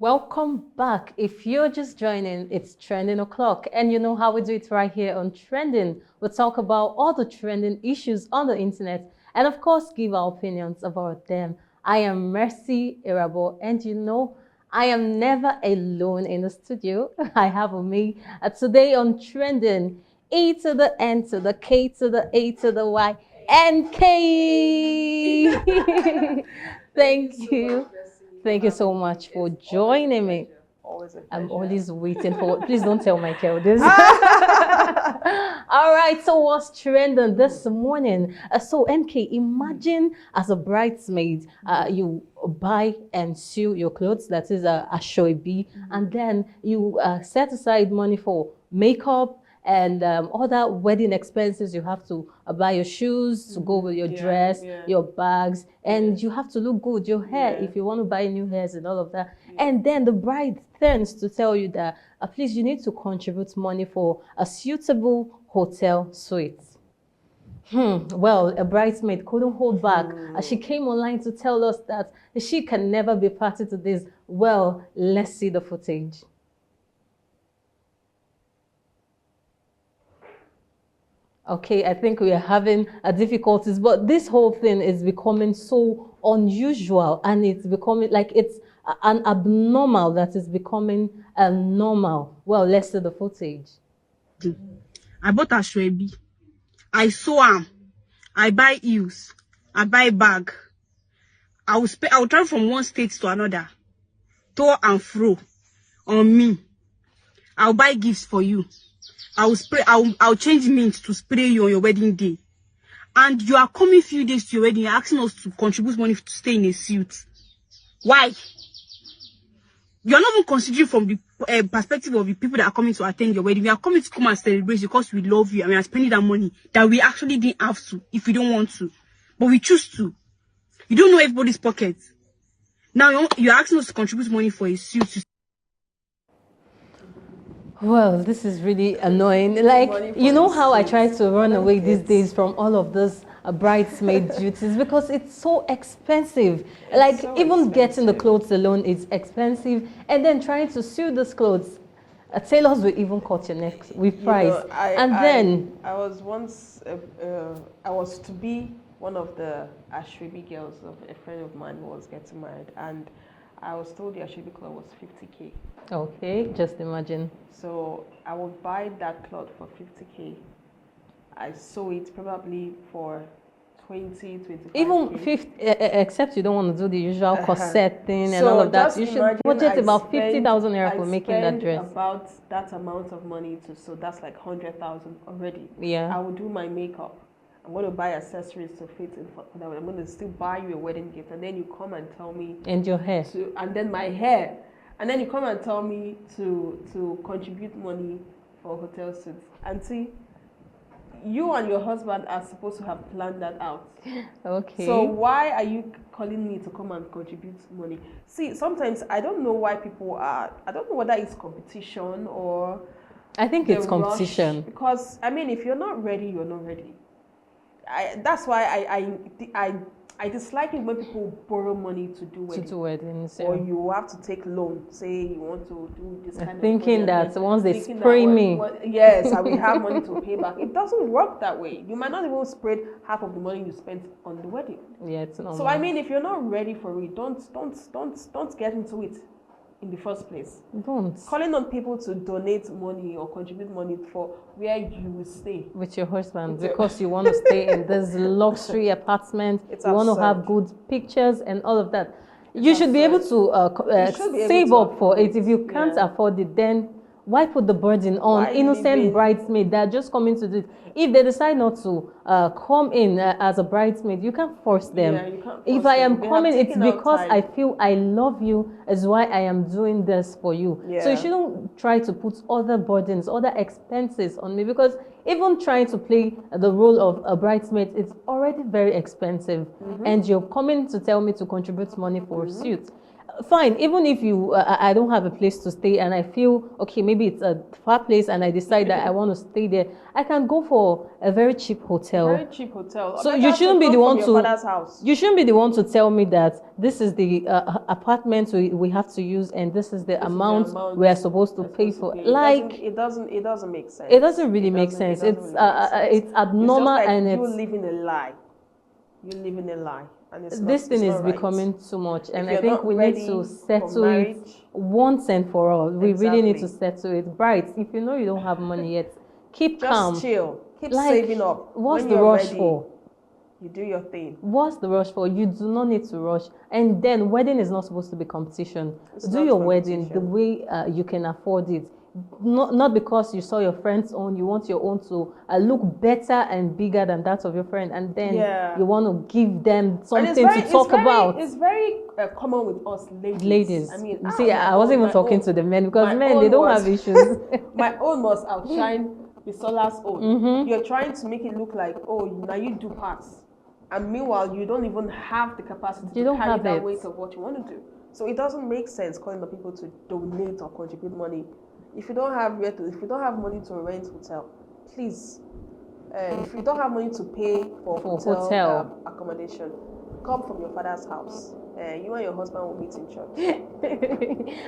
Welcome back. If you're just joining, it's Trending O'Clock. And you know how we do it right here on Trending. We talk about all the trending issues on the internet and, of course, give our opinions about them. I am Mercy Irabo, and you know, I am never alone in the studio. I have with me today on Trending, E to the N to the K to the A to the Y, and K. Thank you. Thank you so much for joining me. Always a pleasure. I'm always waiting for. Please don't tell Michael this. All right. So what's trending this morning? So MK, imagine as a bridesmaid, you buy and sew your clothes. That is a shoebi, and then you set aside money for makeup and other wedding expenses. You have to buy your shoes to go with your dress, your bags, and you have to look good, your hair, if you want to buy new hairs and all of that. And then the bride turns to tell you that, please, you need to contribute money for a suitable hotel suite. Well, a bridesmaid couldn't hold back. She came online to tell us that she can never be party to this. Well, let's see the footage. Okay, I think we are having difficulties, but this whole thing is becoming so unusual, and it's becoming like it's an abnormal that is becoming normal. Well, let's see the footage. I bought a shwebi. I sew am. I buy heels. I buy bag. I will travel from one state to another, to and fro, on me. I'll buy gifts for you. I'll change mint to spray you on your wedding day. And you are coming few days to your wedding, you're asking us to contribute money to stay in a suit. Why? You're not even considering from the perspective of the people that are coming to attend your wedding. We are coming to come and celebrate because we love you and we are spending that money that we actually didn't have to if we don't want to. But we choose to. You don't know everybody's pockets. Now you're asking us to contribute money for a suit. Well, this is really annoying. Like, you know how I try to run away these days from all of this bridesmaid duties because it's so expensive. Like, so even getting the clothes alone is expensive, and then trying to sew these clothes. Tailors will even cut your neck with price. I was once, I was to be one of the Ashwebi girls of a friend of mine who was getting married, and I was told the Ashwebi cloth was 50K. Okay, just imagine. So I would buy that cloth for 50K. I sew it probably for 20, 25K. Even 50, except you don't want to do the usual corset thing and all of that. You should budget about 50,000 naira for making that dress. About that amount of money so that's like 100,000 already. Yeah. I will do my makeup. I'm going to buy accessories to fit in for that. I'm going to still buy you a wedding gift, and then you come and tell me. And your hair. And then my hair. And then you come and tell me to contribute money for hotel suits. Auntie, you and your husband are supposed to have planned that out. Okay. So why are you calling me to come and contribute money? See, sometimes I don't know why people are, I don't know whether it's competition or... I think it's competition. Rush, because, I mean, if you're not ready, you're not ready. That's why I dislike it when people borrow money to do weddings. To do weddings, yeah. Or you have to take loan. Say you want to do this kind of thinking that once they spray me. Yes, I will have money to pay back. It doesn't work that way. You might not even spread half of the money you spent on the wedding. Yeah, it's normal. So I mean, if you're not ready for it, don't get into it in the first place. Don't. Calling on people to donate money or contribute money for where you will stay. With your husband, because you want to stay in this luxury apartment. You want to have good pictures and all of that. You should be able to save up for it. If you can't afford it, then why put the burden on innocent bridesmaid that are just coming to do it? If they decide not to come in as a bridesmaid, you can't force them. Yeah, you can't force if I am them. coming, it's because I feel I love you, is why I am doing this for you. Yeah. So you shouldn't try to put other burdens, other expenses on me, because even trying to play the role of a bridesmaid, it's already very expensive. And you're coming to tell me to contribute money for a suit. fine. Even if I don't have a place to stay, and I feel okay, maybe it's a far place, and I decide that I want to stay there, I can go for a very cheap hotel. Very cheap hotel. So Better you to shouldn't be come the from one your to. father's house. You shouldn't be the one to tell me that this is the apartment we have to use, and this is the This is the amount amount we are supposed to we're pay supposed to for. pay. Like It doesn't make sense. it doesn't really make doesn't- sense. it doesn't It's really make sense. it's abnormal, it's just like and you it's living a lie. You're living a lie, and it's this not, thing it's is not right. becoming too much, and I you're think not we need ready to for settle it marriage- once and for all. We really need to Exactly. settle it. Bright, if you know you don't have money yet, keep Just calm. chill. Keep Like, saving up. what's When the you're rush ready, for? you do your thing. What's the rush for? You do not need to rush. And then wedding is not supposed to be competition. It's Do not your wedding the competition. way you can afford it. Not because you saw your friend's own, you want your own to look better and bigger than that of your friend, and then Yeah. you want to give them And something it's to talk about. It's very common with us ladies. Ladies, I mean, you see, my I wasn't own- even my talking own- to the men, because my men, they own don't was- have issues. My own must outshine Bisola's own. Mm-hmm. You're trying to make it look like, oh, now you do pass. And meanwhile, you don't even have the capacity You to don't carry have that it. weight of what you want to do. So it doesn't make sense calling the people to donate or contribute money. If you don't have money to rent hotel, please. If you don't have money to pay for hotel. Accommodation, come from your father's house. You and your husband will meet in church.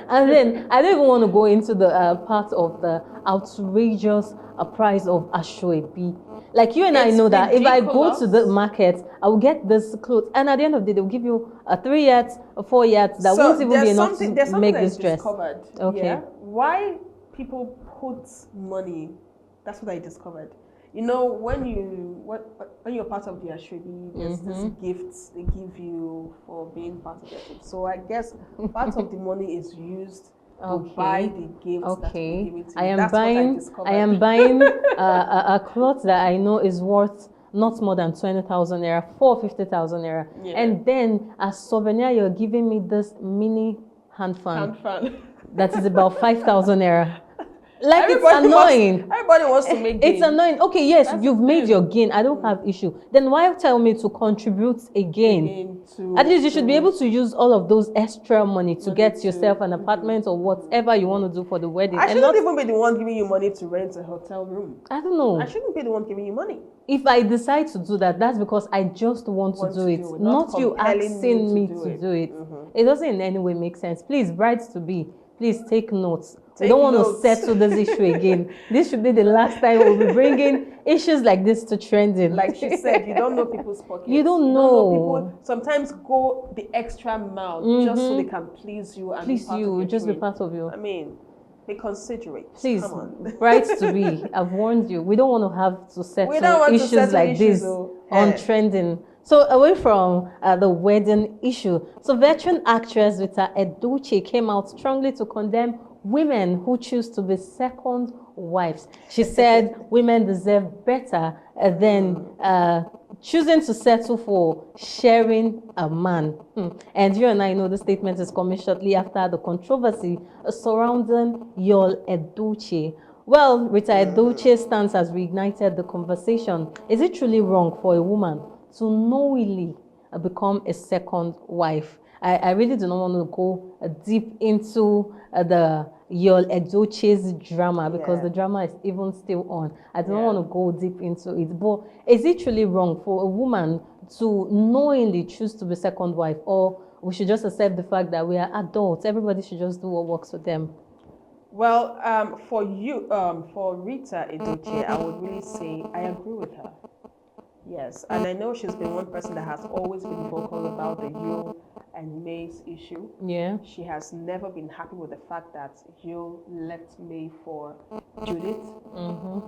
And then I don't even want to go into the part of the outrageous price of Ashwebi. Like you and I It's know that if I go to the ridiculous. market, I will get this clothes, and at the end of the day, they'll give you 3 yards, 4 yards that So won't even be there's enough something- to there's something make that this is dress. discovered. Okay. Yeah? Why people put money? That's what I discovered. You know, when you're part of the Ashwebi, there's this gifts they give you for being part of it. So I guess part of the money is used to buy the gifts that will Okay. give it to I you. am That's what I buying. discovered. I am buying a cloth that I know is worth not more than 20,000 naira, for 50,000 naira, Yeah. and then as souvenir, you're giving me this mini hand fan Hand fan. that is about 5,000 naira. Like it's Everybody annoying. Everybody wants to make It's gain. annoying. Okay, yes, That's you've the made thing. your gain. I don't have issue. Then why tell me to contribute again? Gain to- At least you should be to- able to use all of those extra money to Money get to- yourself an apartment or whatever you want to do for the wedding. I And shouldn't not, even be the one giving you money to rent a hotel room. I don't know. I shouldn't be the one giving you money. If I decide to do that, that's because I just want to do it, not you compelling asking me to to do do it. it. It doesn't in any way make sense. Please, brides to be, please take notes. We Take don't want notes. to settle this issue again. This should be the last time we'll be bringing issues like this to trending. Like she said, you don't know people's pockets. You don't know. know. People sometimes go the extra mile just so they can please you and Please be part of you, your just be trade. part of you. I mean, be considerate. Please, Come on. brides to be, I've warned you. We don't want to have to settle don't want to issues settle like issues, this oh. on Eh. trending. So away from the wedding issue, so veteran actress Rita Edochie came out strongly to condemn women who choose to be second wives. She said women deserve better than choosing to settle for sharing a man. And you and I know the statement is coming shortly after the controversy surrounding Yul Edochie. Well, Rita Edochie's stance has reignited the conversation. Is it truly wrong for a woman to knowingly become a second wife? I really do not want to go deep into the Yul Edochie's drama because Yeah. the drama is even still on. I do not Yeah. want to go deep into it. But is it truly wrong for a woman to knowingly choose to be second wife, or we should just accept the fact that we are adults? Everybody should just do what works for them. Well, for Rita Edochie, I would really say I agree with her. Yes, and I know she's been one person that has always been vocal about the Yul and May's issue. Yeah. She has never been happy with the fact that Yul left May for Judith,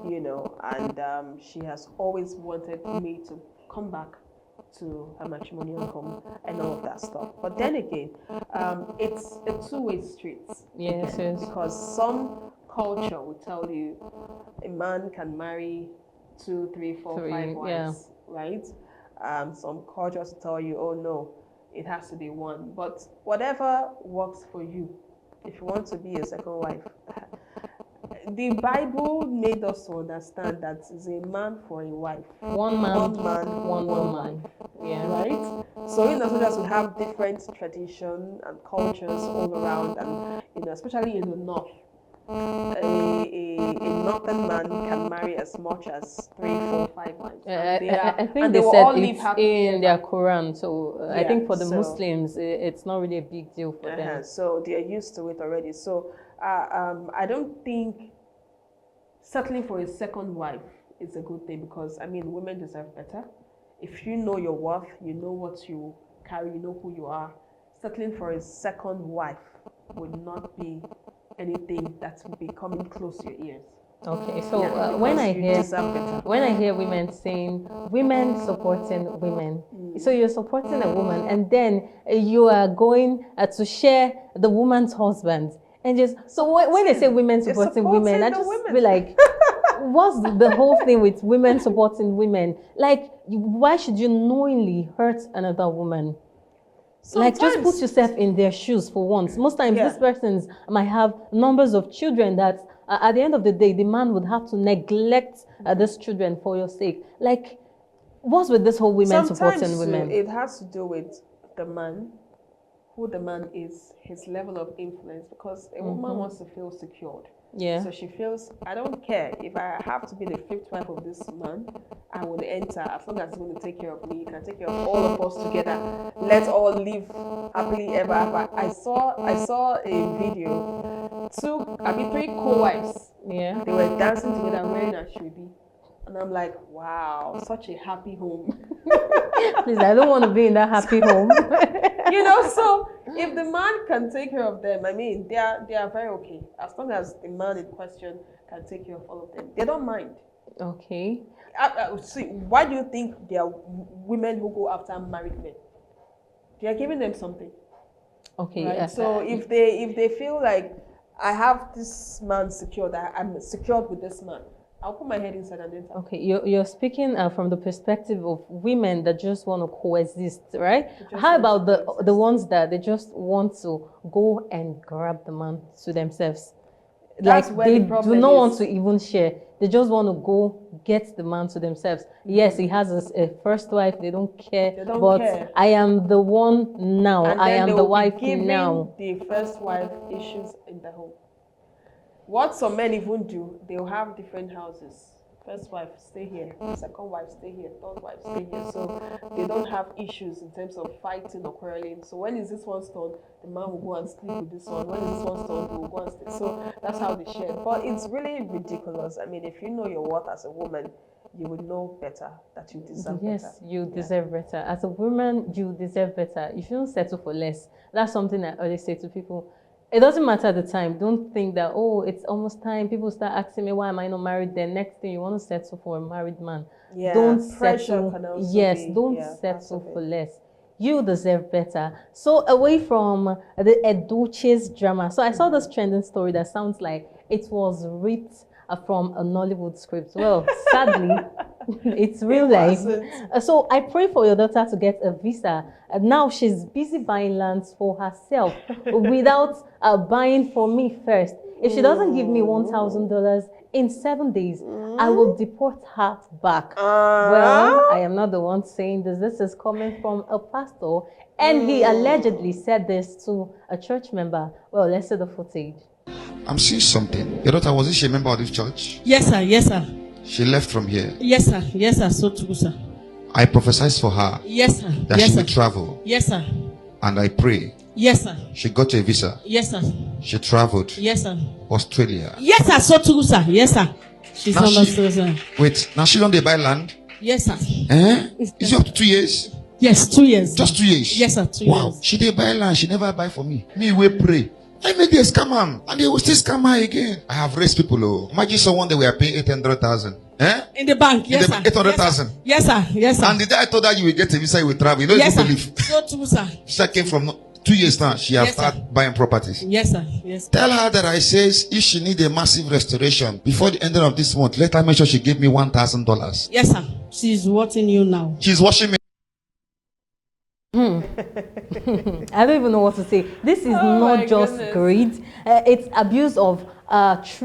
you know, and she has always wanted May to come back to her matrimonial home and all of that stuff. But then again, it's a two-way street. Yes, again, yes. Because some culture will tell you a man can marry 2, 3, 4, 5 wives, right? Some cultures tell you, oh no, it has to be one. But whatever works for you, if you want to be a second wife, the Bible made us to understand that it's a man for a wife. One man, One man, one one woman. Yeah. Right? So in as much as we have different tradition and cultures all around, and especially in the north, a northern man can marry as much as 3, 4, 5 wives. I think and they will said all live it's happily in ever. their Quran. So I Yeah, think for the so- Muslims, it's not really a big deal for them. So they are used to it already. So I don't think settling for a second wife is a good thing, because I mean, women deserve better. If you know your worth, you know what you carry, you know who you are. Settling for a second wife would not be anything that would be coming close to your ears. Okay, so Yeah, when because I you hear deserve better. when I hear women saying women supporting women, so you're supporting a woman, and then you are going to share the woman's husband, and just so when they say women You're supporting women, I supporting the just women. be like, what's the whole thing with women supporting women? Like, why should you knowingly hurt another woman? Like, just put Sometimes- yourself in their shoes for once. Most times, Yeah. these persons might have numbers of children that, at the end of the day, the man would have to neglect these children for your sake. Like, what's with this whole women supporting Sometimes women? it has to do with the man, who the man is, his level of influence, because a woman wants to feel secured. Yeah. So she feels, I don't care if I have to be the fifth wife of this man, I will enter as long as he's going to take care of me. He can take care of all of us together. Let's all live happily ever after. I saw a video, 3 co-wives. Yeah. They were dancing together wearing a shribi. And I'm like, wow, such a happy home. Please, I don't want to be in that happy home. So if the man can take care of them, I mean, they are very okay. As long as the man in question can take care of all of them, they don't mind. Okay. See, why do you think there are women who go after married men? They are giving them something. Okay. Right? So if they feel like I have this man secured, I'm secured with this man, I'll put my head inside and enter. Okay, you're speaking from the perspective of women that just want to coexist, right? just How want about to the coexist. ones that they just want to go and grab the man to themselves? That's Like, where they the do problem not want is. to even share. They just want to go get the man to themselves. Yes, he has a first wife. They don't care. They don't but care. I am the one now. And I then am they the will be wife giving now. the first wife issues in the home. What some men even do, they'll have different houses. First wife, stay here. Second wife, stay here. Third wife, stay here. So they don't have issues in terms of fighting or quarreling. So when is this one's turn, the man will go and sleep with this one. When is this one's turn, he will go and sleep. So that's how they share. But it's really ridiculous. I mean, if you know your worth as a woman, you would know better that you deserve Yes, better. you deserve better. As a woman, you deserve better. You shouldn't settle for less. That's something I always say to people. It doesn't matter the time. Don't think that, oh, it's almost time. People start asking me, why am I not married? Then next thing you want to settle for a married man. Yeah, Don't pressure settle. can also Yes, be, don't part settle of for it. less. You deserve better. So away from the Edochie's drama. So I saw this trending story that sounds like it was ripped from a Nollywood script. Well, sadly, it's real life. wasn't. So I pray for your daughter to get a visa. Now she's busy buying lands for herself without buying for me first. If she doesn't give me $1,000 in 7 days, I will deport her back. Well, I am not the one saying this. This is coming from a pastor, and he allegedly said this to a church member. Well, let's see the footage. I'm seeing something. Your daughter, wasn't she a member of this church? Yes, sir. Yes, sir. She left from here. Yes, sir. Yes, sir. So true, sir. I prophesied for her Yes, sir. that Yes, she sir. will travel. Yes, sir. And I pray. Yes, sir. She got a visa. Yes, sir. She traveled. Yes, sir. Australia. Yes, sir. So true, sir. Yes, sir. She's Now on the she- sir. Wait, now she don't dey buy land? Yes, sir. Eh? Is it up to 2 years? Yes, 2 years. Just 2 years? Yes, sir. 2 Wow. years. She dey buy land. She never buy for me. Me, we pray. I make this scam am, and they will still scam her again. I have raised people. Oh, imagine someone they were paying 800,000. Eh? In the bank. Yes, the sir. 800,000. Yes, sir. Yes, sir. And the day I told her you will get a visa, you will travel. You don't Yes, even sir. believe. So true, sir. Visa came from 2 years now. She has Yes, sir. started buying properties. Yes, sir. Yes. Tell her that I says if she need a massive restoration before the end of this month, let her make sure she give me $1,000. Yes, sir. She's watching you now. She's watching me. I don't even know what to say. This is Oh my not just goodness. greed. It's abuse of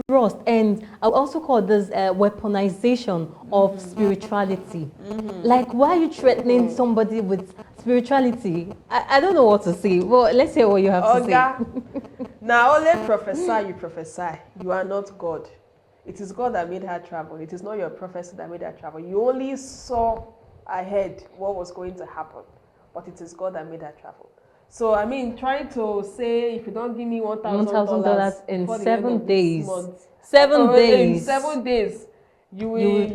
trust, and I would also call this weaponization of spirituality. Like, why are you threatening somebody with spirituality. I don't know what to say. Well, let's hear what you have to say. Oga, now only prophesy, you prophesy. You are not God. It is God that made her travel. It is not your prophecy that made her travel. You only saw ahead what was going to happen, but it is God that made her travel. So I mean, trying to say if you don't give me $1,000 in before the end 7 of this days. month, 7 in days. 7 days,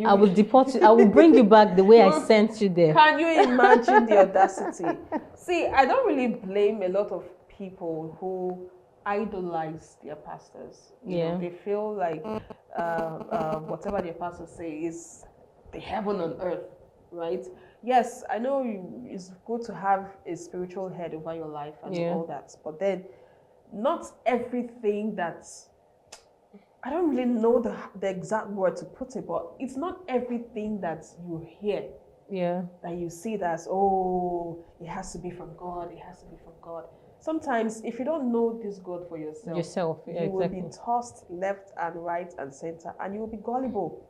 I will deport you. I will bring you back the way I sent you there. Can you imagine the audacity? See, I don't really blame a lot of people who idolize their pastors. You know, they feel like whatever their pastors say is the heaven on earth, right? Yes, I know it's good to have a spiritual head over your life and all that, but then not everything that's, I don't really know the exact word to put it, but it's not everything that you hear that you see that's, oh, it has to be from God, it has to be from God. Sometimes, if you don't know this God for yourself, you will be tossed left and right and center, and you will be gullible.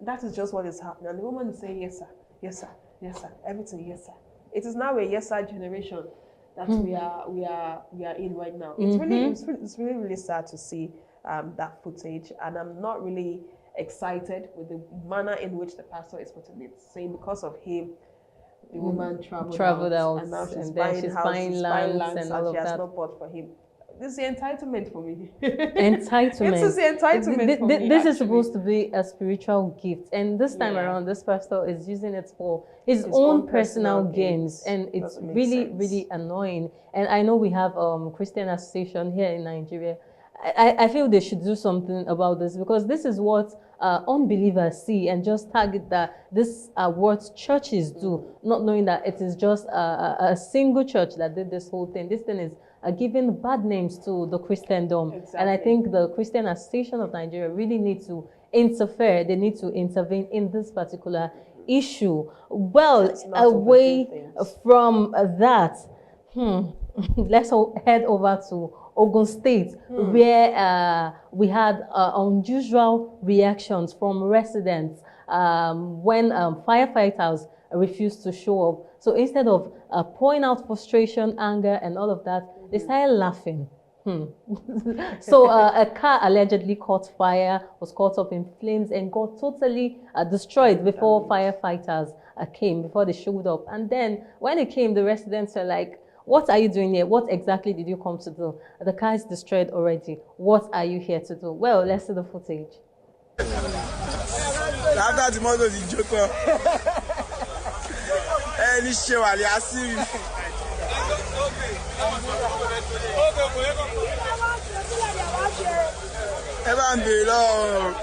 That is just what is happening. And the woman is saying, yes, sir, yes, sir, yes, sir, everything, yes, sir. It is now a yes, sir generation that we are in right now. It's really sad to see that footage, and I'm not really excited with the manner in which the pastor is putting it, saying because of him, the woman traveled out, and now she's buying houses, buying lands, and she has not bought for him. This is the entitlement for me. Entitlement. This is the entitlement for me. This is supposed to be a spiritual gift, and this time around, this pastor is using it for his own personal gains, and it's really annoying. And I know we have Christian Association here in Nigeria. I feel they should do something about this, because this is what unbelievers see and just target that this what churches do, not knowing that it is just a single church that did this whole thing. This thing is giving bad names to the Christendom. Exactly. And I think the Christian Association of Nigeria really need to interfere. They need to intervene in this particular issue. Well, away from that, let's head over to Ogun State, where we had unusual reactions from residents when firefighters refused to show up. So instead of pouring out frustration, anger, and all of that, they started laughing. So a car allegedly caught fire, was caught up in flames, and got totally destroyed before firefighters came, before they showed up. And then when they came, the residents were like, what are you doing here? What exactly did you come to do? The car is destroyed already. What are you here to do? Well, let's see the footage. After the mother is joker. Any show Ali Asiri. Evan Belo.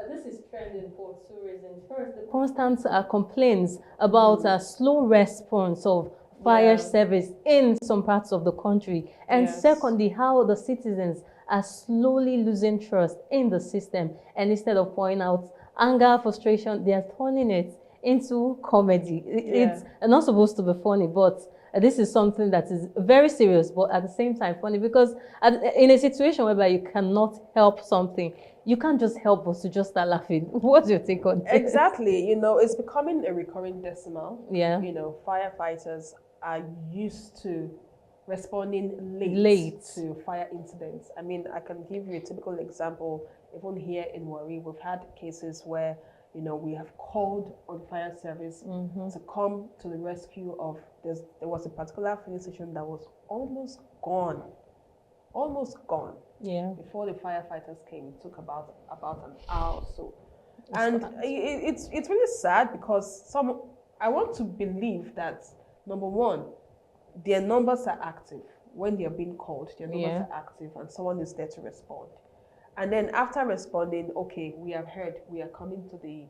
This is trending for two reasons. First, the constant complaints about slow response of fire service in some parts of the country. And secondly, how the citizens are slowly losing trust in the system. And instead of pouring out anger, frustration, they are turning it into comedy. It's not supposed to be funny, but this is something that is very serious, but at the same time funny, because in a situation whereby you cannot help something, you can't just help but to just start laughing. What's your take on this? Exactly. You know, it's becoming a recurring decimal. Yeah. You know, firefighters are used to responding late to fire incidents. I mean, I can give you a typical example. Even here in Warri, we've had cases where, you know, we have called on fire service to come to the rescue of, there was a particular filling station that was almost gone. Yeah. Before the firefighters came, it took about an hour or so. And it's really sad, because I want to believe that, number one, their numbers are active. When they're being called, their numbers are active and someone is there to respond. And then after responding, okay, we have heard, we are coming to the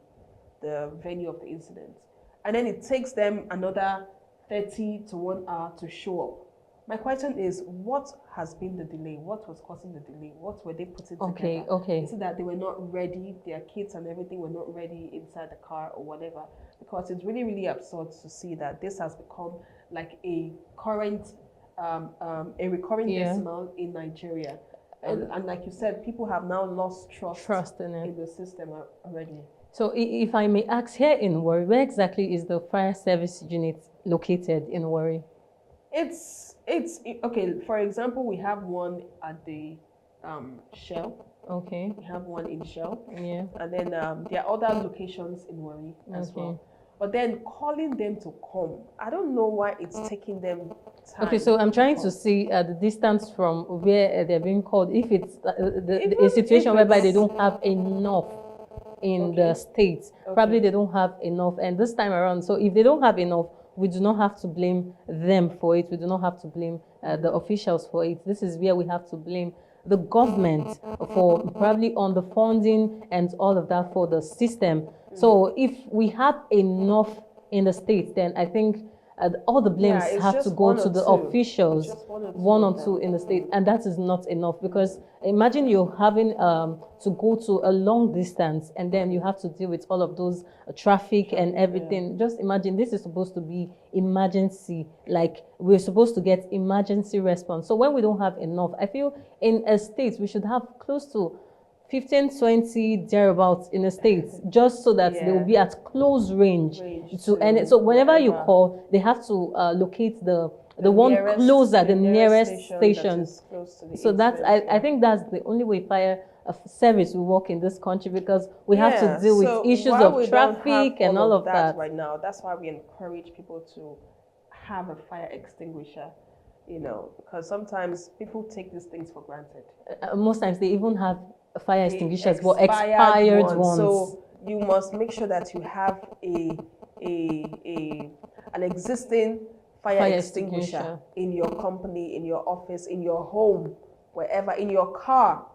venue of the incident. And then it takes them another 30 to 1 hour to show up. My question is, what has been the delay? What was causing the delay? What were they putting together? Okay. Is it that they were not ready, their kids and everything were not ready inside the car or whatever? Because it's really, really absurd to see that this has become like a recurring decimal in Nigeria. And like you said, people have now lost trust in it. in the system already. So if I may ask, here in Warri, where exactly is the fire service unit located in Warri? It's okay. For example, we have one at the Shell. Okay. We have one in Shell, Yeah. and then there are other locations in Warri as Okay. well. But then calling them to come, I don't know why it's taking them time. Okay, so I'm trying to come. see the distance from where they're being called. If it's Even a situation if whereby they it's- don't have enough in the states, probably they don't have enough. And this time around, so if they don't have enough, we do not have to blame them for it. We do not have to blame the officials for it. This is where we have to blame the government for probably underfunding and all of that for the system. So if we have enough in the states, then I think all the blames it's have to just go one to or the two. officials, It's just one one or or two of two them. in the state, and that is not enough, because imagine you're having to go to a long distance and then you have to deal with all of those traffic and everything. Just imagine, this is supposed to be emergency, like we're supposed to get emergency response. So when we don't have enough, I feel in a state we should have close to 15, 20 thereabouts in the states, just so that they will be at close range to any. So whenever you call, they have to locate the one nearest- closer, the nearest that station. is close to the So that's I think that's the only way fire service will work in this country, because we have to deal with so issues while of we don't traffic have and all of that. right now. That's why we encourage people to have a fire extinguisher, because sometimes people take these things for granted. Most times they even have fire The extinguishers, but expired ones. So you must make sure that you have an existing fire extinguisher in your company, in your office, in your home, wherever, in your car.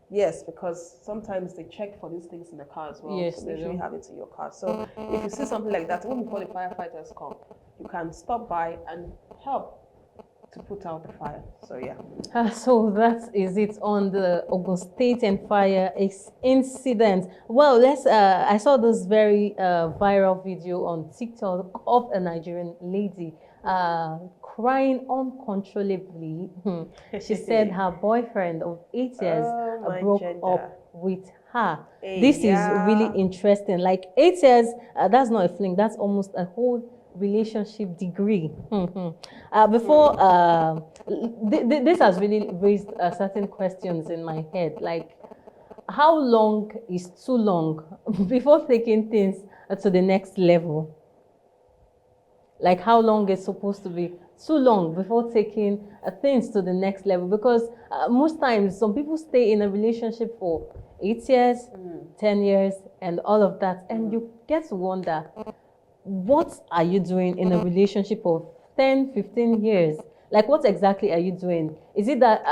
Yes, because sometimes they check for these things in the car as well. Yes, so make they sure you do. have it in your car. So if you see something like that, even before the firefighters come, you can stop by and help to put out the fire. So yeah. So that is it on the Ogun State and fire incident. Well, I saw this very viral video on TikTok of a Nigerian lady crying uncontrollably. She said her boyfriend of 8 years broke up with her. This is really interesting. Like 8 years, that's not a fling, that's almost a whole relationship degree. This has really raised certain questions in my head, like how long is too long before taking things to the next level? Like how long is supposed to be too long before taking things to the next level? Because most times some people stay in a relationship for 8 years, 10 years, and all of that, and you get to wonder, what are you doing in a relationship of 10, 15 years? Like, what exactly are you doing? Is it that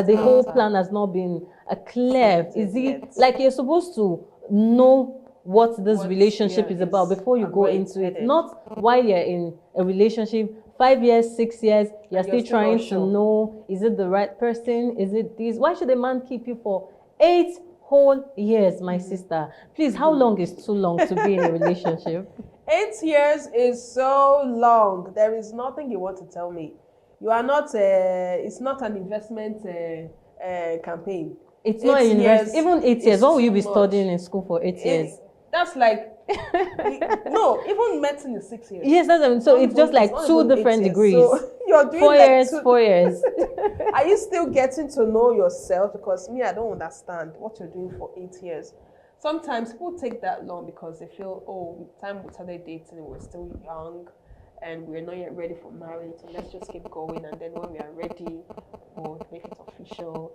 the whole plan has not been clear? Is it like you're supposed to know what this relationship is about before you go into it? Not while you're in a relationship, 5 years, 6 years, you're still trying to know, is it the right person? Is it this? Why should a man keep you for 8 whole years, my sister? Please, how long is too long to be in a relationship? 8 years is so long. There is nothing you want to tell me. You are not, it's not an investment campaign. It's not a university. Even 8 years, what will you be studying in school for 8 years? That's like, no, even medicine is 6 years. Yes, that's so it's just like two different degrees. So you're doing 4 like years, 4 years. Are you still getting to know yourself? Because me, I don't understand what you're doing for 8 years. Sometimes people take that long because they feel, oh, time we started dating, we're still young and we're not yet ready for marriage, so let's just keep going, and then when we are ready, we'll make it official.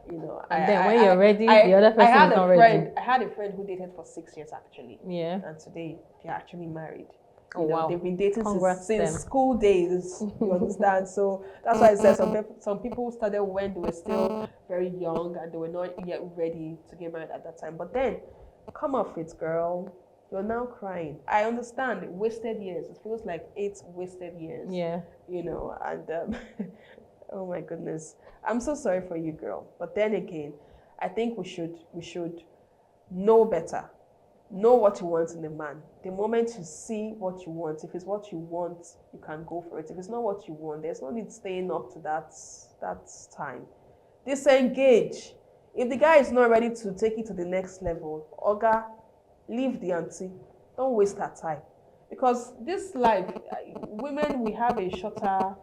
And then when you're ready, the other person is not ready. I had a friend who dated for 6 years actually. Yeah. And today they're actually married. Oh, wow. They've been dating Congrats since school days. You understand? So that's why I said some people started when they were still very young and they were not yet ready to get married at that time. But then, come off it, girl. You're now crying. I understand. Wasted years. It feels like 8 wasted years. Yeah. And oh my goodness. I'm so sorry for you, girl. But then again, I think we should know better. Know what you want in a man. The moment you see what you want, if it's what you want, you can go for it. If it's not what you want, there's no need staying up to that time. Disengage. If the guy is not ready to take it to the next level, Oga, leave the auntie. Don't waste her time. Because this life, women, we have a shorter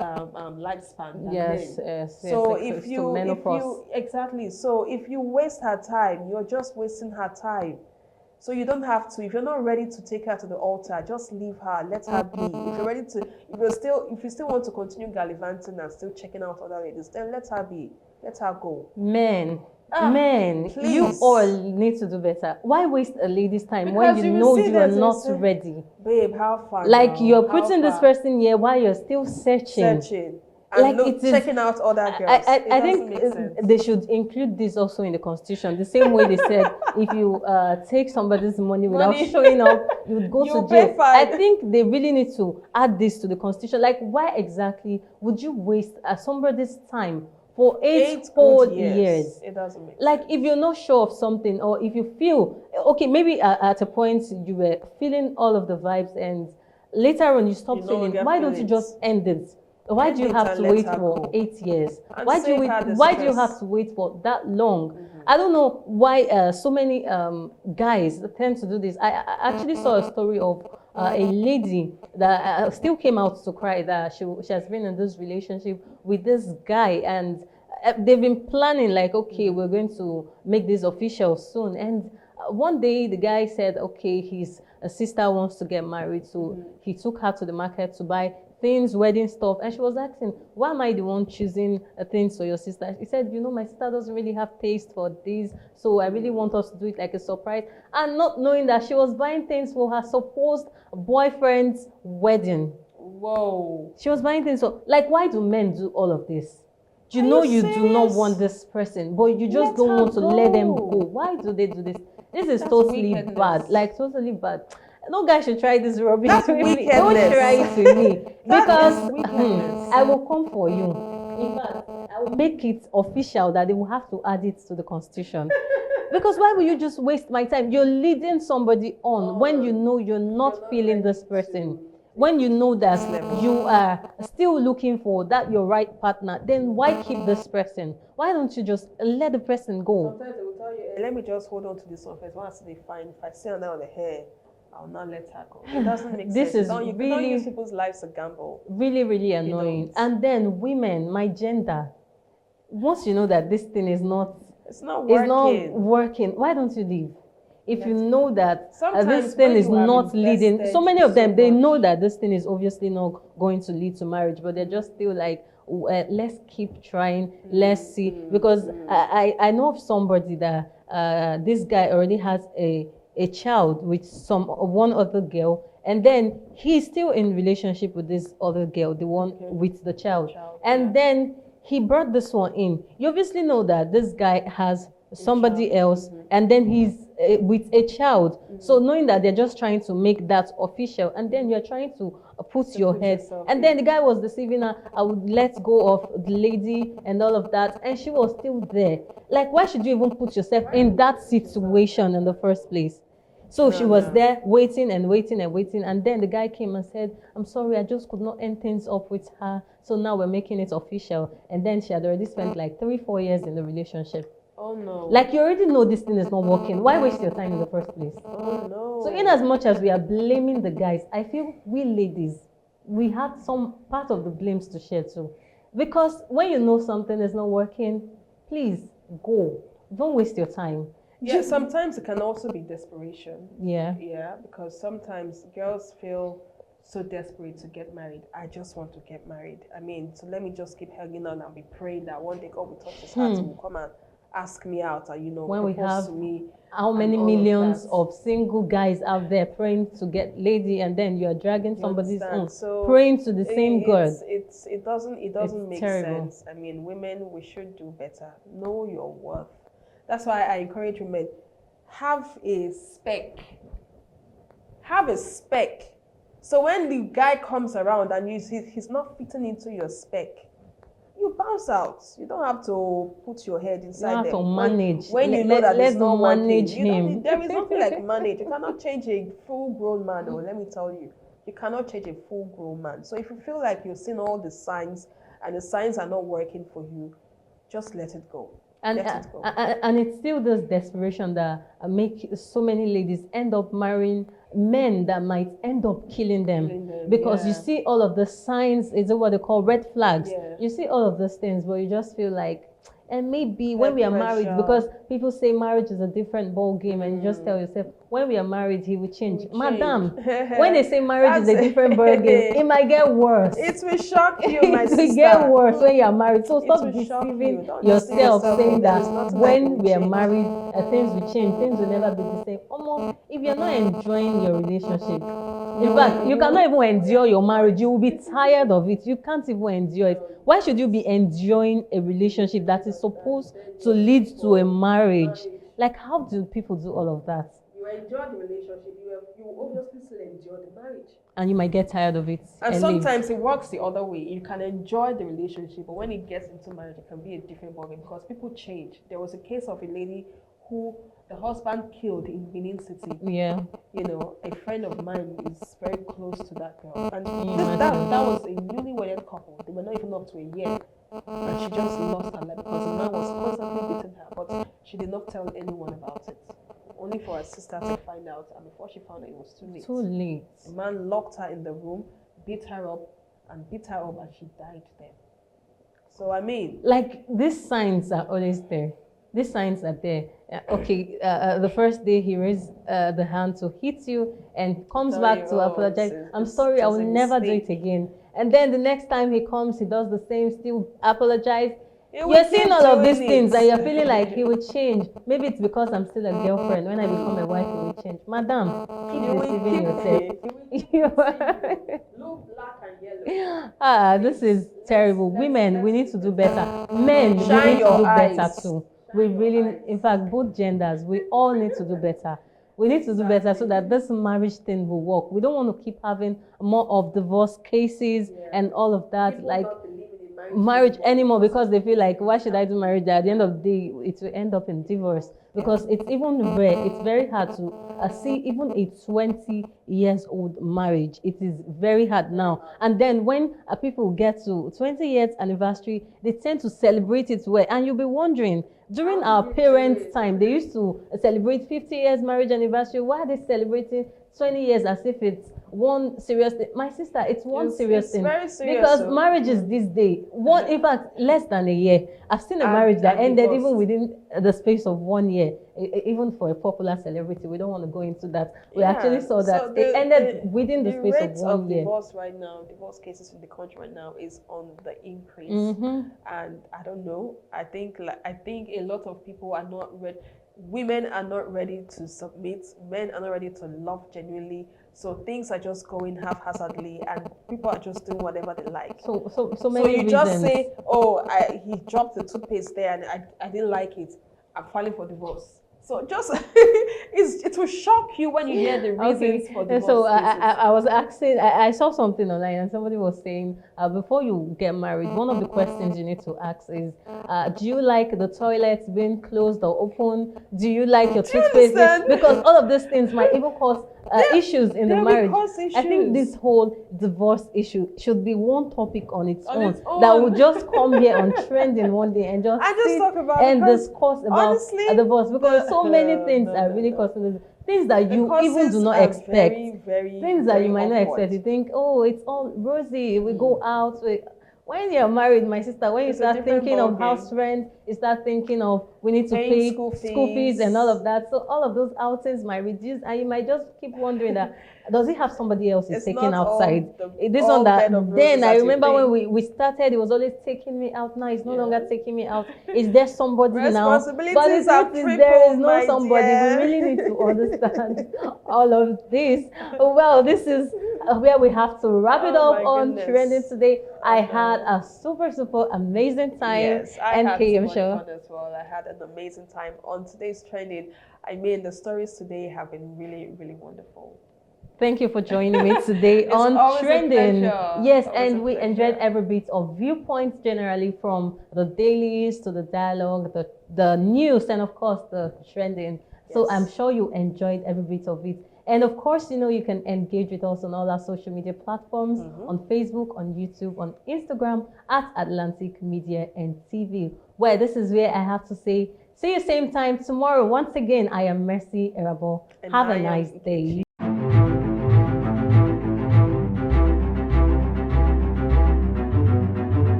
lifespan than Yes, men. yes, yes. So It's if to you menopause. exactly, so if you waste her time, you're just wasting her time. So you don't have to. If you're not ready to take her to the altar, just leave her. Let her be. If you're ready to, if you still want to continue gallivanting and still checking out other ladies, then let her be. Let her go. Men, Ah, men, you please. all need to do better. Why waste a lady's time when Because you you know will see you are them, not say, ready? Babe, how far? Like now? you're How putting this far?" person here while you're still searching. Searching and Like look, it is. checking out other girls. It I doesn't think make sense. they should include this also in the constitution. The same way they said if you take somebody's money without Money. showing up, you would go You'll to pay jail. fine. I think they really need to add this to the constitution. Like, why exactly would you waste somebody's time for 8 whole good years? It doesn't make Like, sense. if you're not sure of something, or if you feel okay, maybe at a point you were feeling all of the vibes, and later on you stop You no feeling. longer Why feel don't you it. just end it? Why End do you it have and to let wait her for go. 8 years? And Why do you save wait? her the Why do you stress. have to wait for that long? I don't know why so many guys tend to do this. I actually saw a story of a lady that still came out to cry that she has been in this relationship with this guy, and they've been planning like, okay, we're going to make this official soon. And one day the guy said, okay, his sister wants to get married, so he took her to the market to buy things, wedding stuff, and she was asking, why am I the one choosing things for your sister? He said, you know, my sister doesn't really have taste for this, so I really want us to do it like a surprise. And not knowing that she was buying things for her supposed boyfriend's wedding. Whoa. She was buying things. So, like, why do men do all of this? You Are know you you do not serious? want this person, but you just Let don't her want to let them go. go. Why do they do this? This is That's totally wickedness. bad. Like, totally bad. No guy should try this rubbish. That's with me. Don't wickedness. try it with me. That Because is wickedness. I will come for you. In fact, I will make it official that they will have to add it to the constitution. Because why will you just waste my time? You're leading somebody on when you know you're not feeling this person. When you know that you are still looking for that your right partner, then why keep this person? Why don't you just let the person go? Sometimes they will tell you, let me just hold on to this one first. Once they find, if I see her now on the hair, I'll not let her go. It doesn't make This sense. is You really- don't use people's lives to gamble. Really, really annoying. don't. And then women, my gender, once you know that this thing is not It's not working, why don't you leave? If you know that Sometimes this thing when is you have not leading, so invested many of them, so they much. know that this thing is obviously not going to lead to marriage, but they're just still like, let's keep trying, let's see. Because I know of somebody that this guy already has a child with one other girl, and then he's still in relationship with this other girl, the one with the child. And then he brought this one in. You obviously know that this guy has somebody else, and then he's with a child. So knowing that they're just trying to make that official, and then you're trying to put your head, yourself and then the guy was deceiving her. I would let go of the lady and all of that, and she was still there. Like, why should you even put yourself in that situation in the first place? So she was there waiting and waiting and waiting, and then the guy came and said, I'm sorry, I just could not end things up with her, so now we're making it official. And then she had already spent like 3-4 years in the relationship. Oh no. Like, you already know this thing is not working. Why waste your time in the first place? Oh no. So in as much as we are blaming the guys, I feel we ladies, we have some part of the blames to share too. Because when you know something is not working, please go. Don't waste your time. Yeah, sometimes it can also be desperation. Yeah. Yeah, because sometimes girls feel so desperate to get married. I just want to get married. I mean, so let me just keep hanging on and be praying that one day God will touch his heart and will come and ask me out and, When we propose have to me. how many and all of millions that. of single guys out there praying to get lady, and then you are dragging You somebody's understand? own, So praying to the same God. It doesn't make terrible. sense. I mean, women, we should do better. Know your worth. That's why I encourage women, have a spec. Have a spec. So when the guy comes around and he's not fitting into your spec, you bounce out. You don't have to put your head inside have them. to manage. When you know that Let's it's not manage working. You don't him. need, there is nothing like manage. You cannot change a full-grown man, or let me tell you. You cannot change a full-grown man. So if you feel like you've seen all the signs and the signs are not working for you, just let it go. And, let it go. and it's still this desperation that make so many ladies end up marrying men that might end up killing them, because you yeah. see all of the signs, is what they call red flags. Yeah. You see all of those things, but you just feel like, and maybe when Peer we are married, pressure. because people say marriage is a different ball game, and you just tell yourself, when we are married, he will change. He will Madam, change. when they say marriage is a That's different ball game, it might get worse. It will shock you, my It sister. will get worse when you are married. So It stop will shock deceiving you. Don't yourself, deceive yourself. saying that There's nothing when that we are will married, things will change. Things will never be the same. Omo, if you're not enjoying your relationship, in fact, you cannot even endure your marriage. You will be tired of it. You can't even endure it. Why should you be enjoying a relationship that is supposed to lead to a marriage? Like, how do people do all of that? You enjoy the relationship, you obviously still enjoy the marriage. And you might get tired of it. And leave. sometimes it works the other way. You can enjoy the relationship, but when it gets into marriage, it can be a different ballgame because people change. There was a case of a lady who the husband killed in Benin City. Yeah. You know, a friend of mine is very close to that girl. And imagine? that was a newly-wedded couple. They were not even up to a year. And she just lost her life because the man was constantly beating her. But she did not tell anyone about it. Only for her sister to find out. And before she found out, it was too late. Too late. The man locked her in the room, beat her up, and she died there. So, I mean... Like, these signs are always there. These signs are there. Okay, the first day he raised the hand to hit you and comes back to apologize. I'm sorry, I will never do it again. And then the next time he comes, he does the same, still apologize. You're seeing all of these things and you're feeling like he will change. Maybe it's because I'm still a girlfriend. When I become a wife, he will change. Madam, keep deceiving yourself. Look black and yellow. This is terrible. Women, we need to do better. Men, we Shine need to your do eyes. better too. We really, in fact, both genders, we all need to do better. We need to do better so that this marriage thing will work. We don't want to keep having more of divorce cases and all of that. People like not believing in marriage anymore because they feel like, why should I do marriage? At the end of the day, it will end up in divorce because it's even rare. It's very hard to see even a 20 years old marriage. It is very hard now. And then when people get to 20 years anniversary, they tend to celebrate it well. And you'll be wondering, during our parents' time, they used to celebrate 50 years marriage anniversary. Why are they celebrating 20 years as if it's one serious thing? My sister, it's one serious thing. Very serious, because so. marriage is this day. One, in fact, less than a year. I've seen a marriage that ended divorced. even within the space of 1 year. Even for a popular celebrity, we don't want to go into that. We actually saw that it ended within the space of 1 year. Divorce right now, divorce cases in the country right now is on the increase, and I don't know. I think a lot of people are not ready. Women are not ready to submit. Men are not ready to love genuinely. So things are just going haphazardly, and people are just doing whatever they like. So many So you reasons. just say, "Oh, he dropped the toothpaste there, and I didn't like it. I'm filing for divorce." So just it will shock you when you hear the reasons for divorce. So cases. I was asking, I saw something online and somebody was saying, before you get married, one of the questions you need to ask is, do you like the toilets being closed or open? Do you like your toothpaste? understand? Because all of these things might even cause issues in the they will marriage. cause I think issues. this whole divorce issue should be one topic on its On own its own. that will just come here on trending one day and just, sit talk about and because discuss about honestly, a divorce because so many things no, are no, really no. causing this. Things that The you even causes do not are expect. very, Things that very you might not awkward. expect. You think, oh, it's all rosy. We go out. When you're married, my sister, when you It's a start different thinking of ballgame. house rent, you start thinking of we need to Paying pay school school fees and all of that. So all of those outings might reduce, and you might just keep wondering that does it have somebody else is It's taking not all outside? This all one that bed of roses then I as you remember when think. we started, it was always taking me out. Now it's no longer taking me out. Is there somebody now? Responsibilities But the are truth is there is tripled, no my somebody. dear. We really need to understand all of this. Well, this is where we have to wrap it Oh up my on goodness. Trending today. I had a super amazing time. Yes, I had NK, so I'm much sure. fun as well. I had an amazing time on today's Trending. I mean, the stories today have been really, really wonderful. Thank you for joining me today It's on always a Trending. pleasure. Yes, Always and a we pleasure. enjoyed every bit of viewpoints generally from the dailies to the dialogue, the news, and of course the trending. So I'm Yes. sure you enjoyed every bit of it. And of course, you know, you can engage with us on all our social media platforms, on Facebook, on YouTube, on Instagram, at Atlantic Media and TV, where this is where I have to say, see you same time tomorrow. Once again, I am Mercy Erabo. And Have I a am nice Nkechi. day.